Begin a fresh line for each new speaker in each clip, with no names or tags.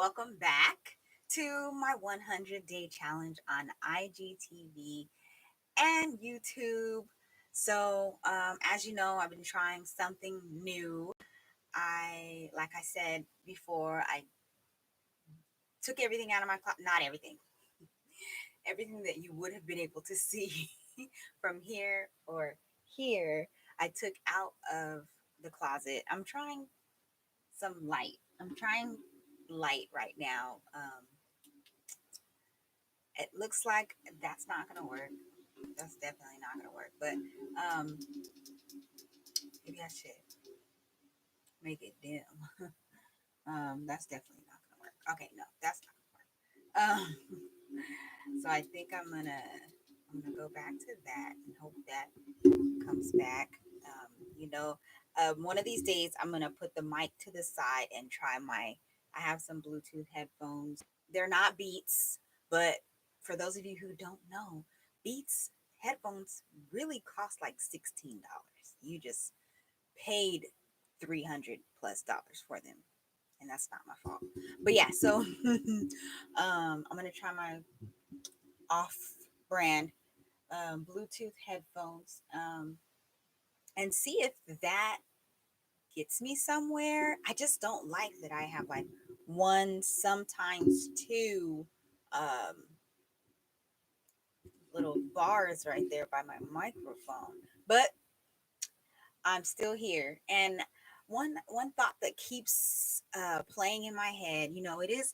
Welcome back to my 100-day challenge on IGTV and YouTube. As you know, I've been trying something new. Like I said before, I took everything out of my closet, not everything, everything that you would have been able to see from here or here, I took out of the closet. I'm trying some light. I'm trying light right now. It looks like that's not gonna work. That's definitely not gonna work. But um, maybe I should make it dim. That's definitely not gonna work. Okay, no, that's not gonna work. So I think I'm gonna go back to that and hope that comes back. One of these days I'm gonna put the mic to the side and try my. I have some Bluetooth headphones. They're not Beats, but for those of you who don't know, Beats headphones really cost like $16. You just paid $300+ for them, and that's not my fault. But yeah, so I'm gonna try my off-brand Bluetooth headphones and see if that gets me somewhere. I just don't like that I have like one, sometimes two um, little bars right there by my microphone. But I'm still here. And one thought that keeps playing in my head, it is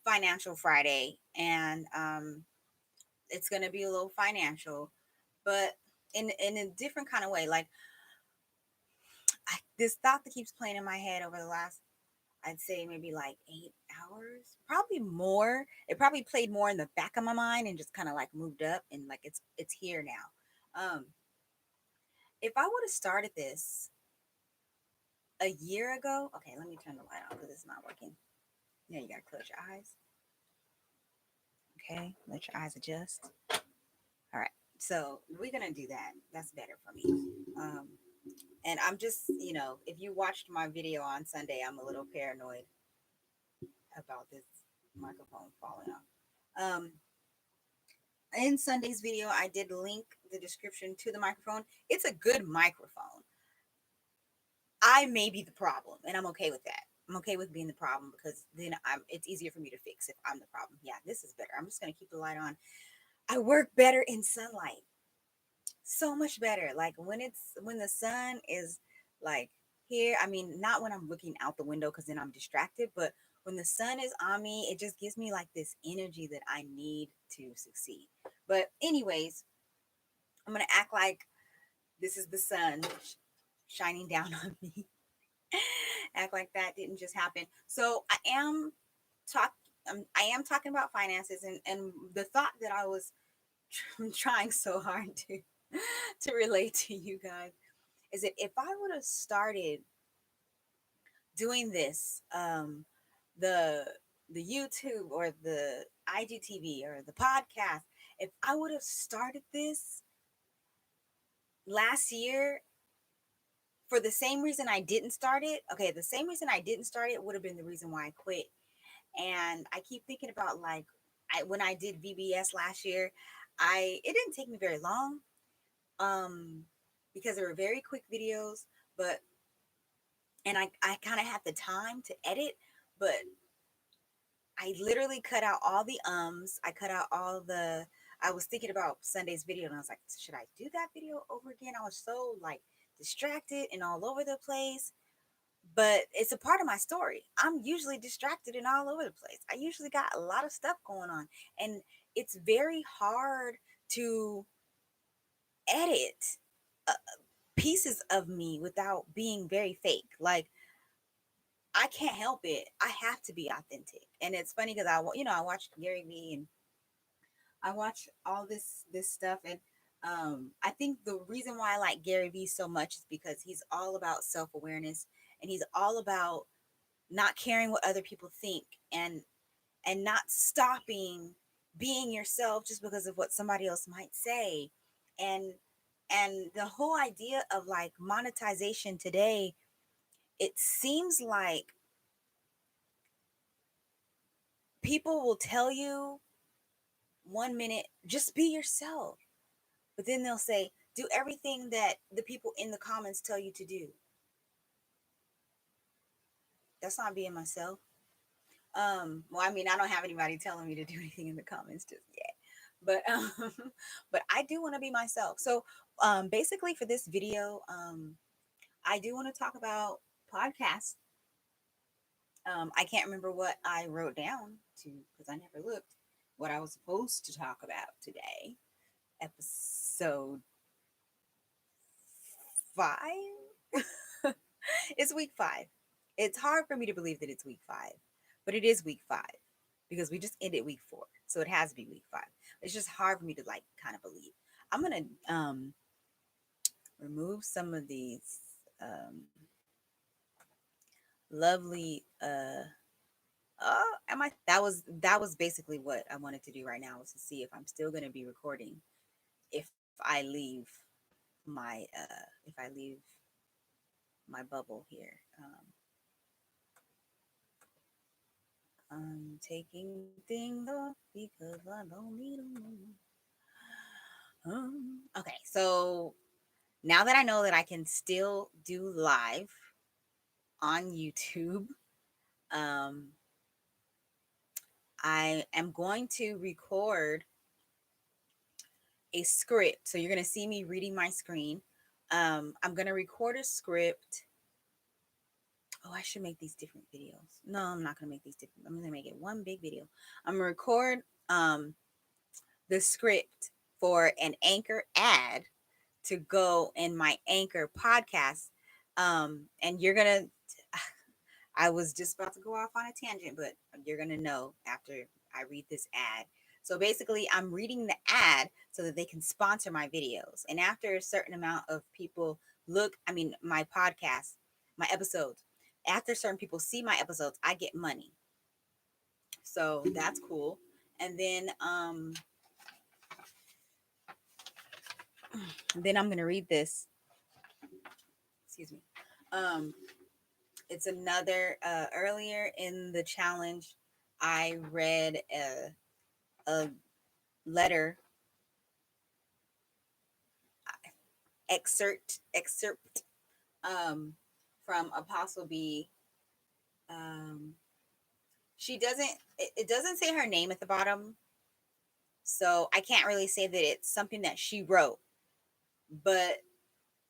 Financial Friday, and it's gonna be a little financial, but in a different kind of way. Like this thought that keeps playing in my head over the last, I'd say maybe like 8 hours, probably more. It probably played more in the back of my mind and just kind of like moved up and like it's here now. If I would have started this a year ago, okay, let me turn the light on because it's not working. Yeah, you gotta close your eyes. Okay, let your eyes adjust. All right, so we're gonna do that. That's better for me. Um, and I'm just, if you watched my video on Sunday, I'm a little paranoid about this microphone falling off. In Sunday's video, I did link the description to the microphone. It's a good microphone. I may be the problem, and I'm okay with that. I'm okay with being the problem because then it's easier for me to fix if I'm the problem. Yeah, this is better. I'm just gonna keep the light on. I work better in sunlight. So much better. Like when the sun is like here, I mean, not when I'm looking out the window because then I'm distracted, but when the sun is on me, it just gives me like this energy that I need to succeed. But anyways, I'm gonna act like this is the sun shining down on me. Act like that didn't just happen. So talk I am talking about finances, and the thought that I was trying so hard to relate to you guys is that if I would have started doing this, the the YouTube or the IGTV or the podcast, if I would have started this last year for the same reason I didn't start it, okay, the same reason I didn't start it would have been the reason why I quit. And I keep thinking about like when I did VBS last year, it didn't take me very long, um, because they were very quick videos, but and I kind of had the time to edit, but I literally cut out all the ums. I cut out all the. I was thinking about Sunday's video, and I was like, should I do that video over again? I was so like distracted and all over the place. But it's a part of my story. I'm usually distracted and all over the place. I usually got a lot of stuff going on, and it's very hard to edit uh, pieces of me without being very fake. Like I can't help it. I have to be authentic. And it's funny because I watched Gary Vee and I watch all this stuff, and I think the reason why I like Gary Vee so much is because he's all about self-awareness, and he's all about not caring what other people think, and not stopping being yourself just because of what somebody else might say. And and the whole idea of like monetization today, it seems like People will tell you 1 minute, just be yourself. But then they'll say, do everything that the people in the comments tell you to do. That's not being myself. Well, I mean, I don't have anybody telling me to do anything in the comments just yet. But but I do want to be myself. So basically for this video, I do want to talk about podcasts. I can't remember what I wrote down to because I never looked what I was supposed to talk about today. Episode 5. It's week 5. It's hard for me to believe that it's week 5, but it is week 5 because we just ended week 4. So it has to be week 5. It's just hard for me to like kind of believe. I'm going to remove some of these lovely am I that was basically what I wanted to do right now, was to see if I'm still going to be recording if I leave my bubble here. I'm taking things off because I don't need them. Okay, so now that I know that I can still do live on YouTube, um, I am going to record a script. So you're going to see me reading my screen. I'm going to record a script. Oh, I should make these different videos. No, I'm not going to make these different. I'm going to make it one big video. I'm going to record the script for an Anchor ad to go in my Anchor podcast. And you're going to, I was just about to go off on a tangent, but you're going to know after I read this ad. So basically, I'm reading the ad so that they can sponsor my videos. And after a certain amount of people my podcast, my episodes, after certain people see my episodes, I get money. So that's cool. And then I'm going to read this. Excuse me. Um, it's another, earlier in the challenge, I read a letter excerpt from Apostle B. Um, she doesn't it doesn't say her name at the bottom, so I can't really say that it's something that she wrote. But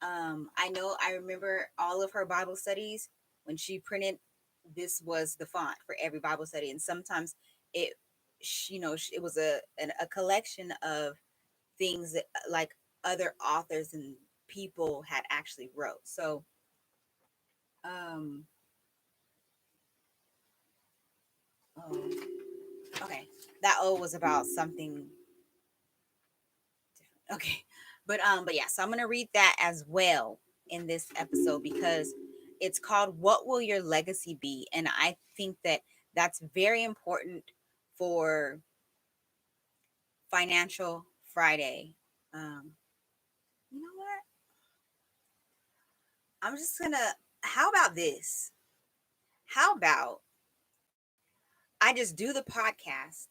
I remember all of her Bible studies when she printed. This was the font for every Bible study, and sometimes it, it was a collection of things that like other authors and people had actually wrote. So um oh, okay, that O was about something different. Okay, but yeah, so I'm gonna read that as well in this episode because it's called "What Will Your Legacy Be?" And I think that that's very important for Financial Friday. um you know what, I'm just gonna, how about this, how about I just do the podcast,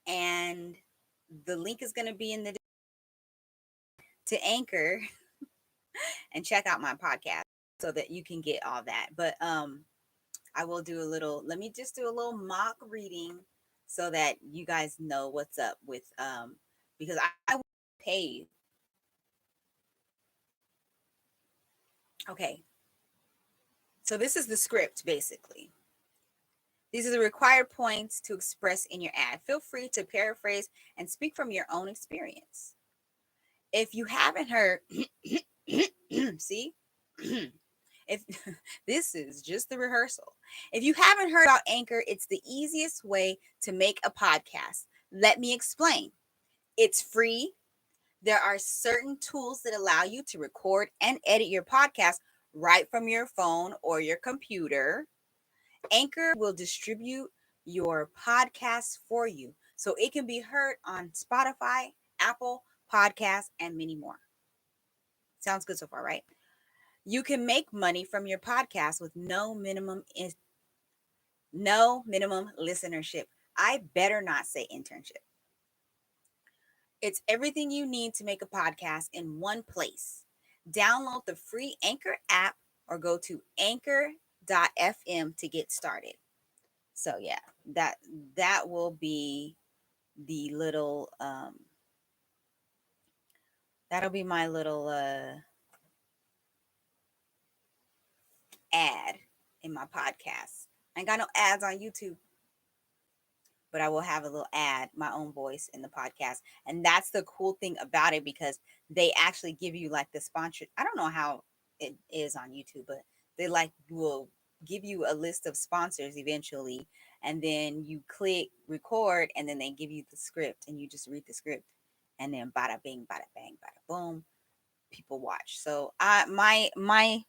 and the link is going to be in the to Anchor and check out my podcast so that you can get all that. But I will do a little, let me just do a little mock reading so that you guys know what's up with because I will pay you. Okay. So this is the script basically. These are the required points to express in your ad. Feel free to paraphrase and speak from your own experience. If you haven't heard, see, if this is just the rehearsal. If you haven't heard about Anchor, it's the easiest way to make a podcast. Let me explain. It's free. There are certain tools that allow you to record and edit your podcast right from your phone or your computer. Anchor will distribute your podcast for you so it can be heard on Spotify, Apple Podcasts, and many more. Sounds good so far, right? You can make money from your podcast with no minimum listenership I better not say internship. It's everything you need to make a podcast in one place. Download the free Anchor app or go to anchor.fm to get started. So yeah, that that will be the little that'll be my little ad in my podcast. I ain't got no ads on YouTube, but I will have a little ad, my own voice in the podcast. And that's the cool thing about it because they actually give you like the sponsor. I don't know how it is on YouTube, but they like will give you a list of sponsors eventually. And then you click record and then they give you the script and you just read the script. And then bada bing, bada bang, bada boom, people watch. So my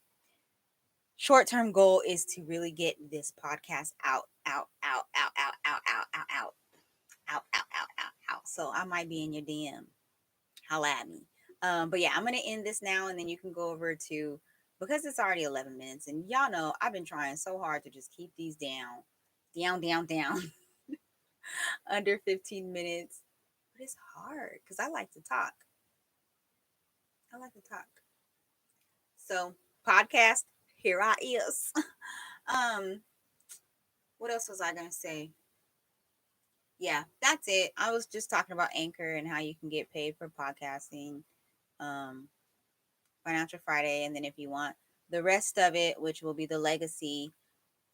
short term goal is to really get this podcast out. So I might be in your DM. Holla at me. But yeah, I'm gonna end this now, and then you can go over to because it's already 11 minutes, and y'all know I've been trying so hard to just keep these down, under 15 minutes. But it's hard because I like to talk. I like to talk. So podcast, here I is. um, what else was I gonna say? Yeah, that's it. I was just talking about Anchor and how you can get paid for podcasting. Um, Financial Friday, and then if you want the rest of it, which will be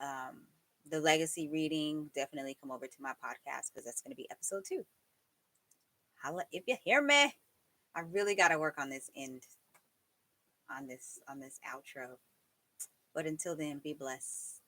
um, the legacy reading, definitely come over to my podcast because that's going to be episode 2. Holla if you hear me. I really got to work on this end, on this outro. But until then, be blessed.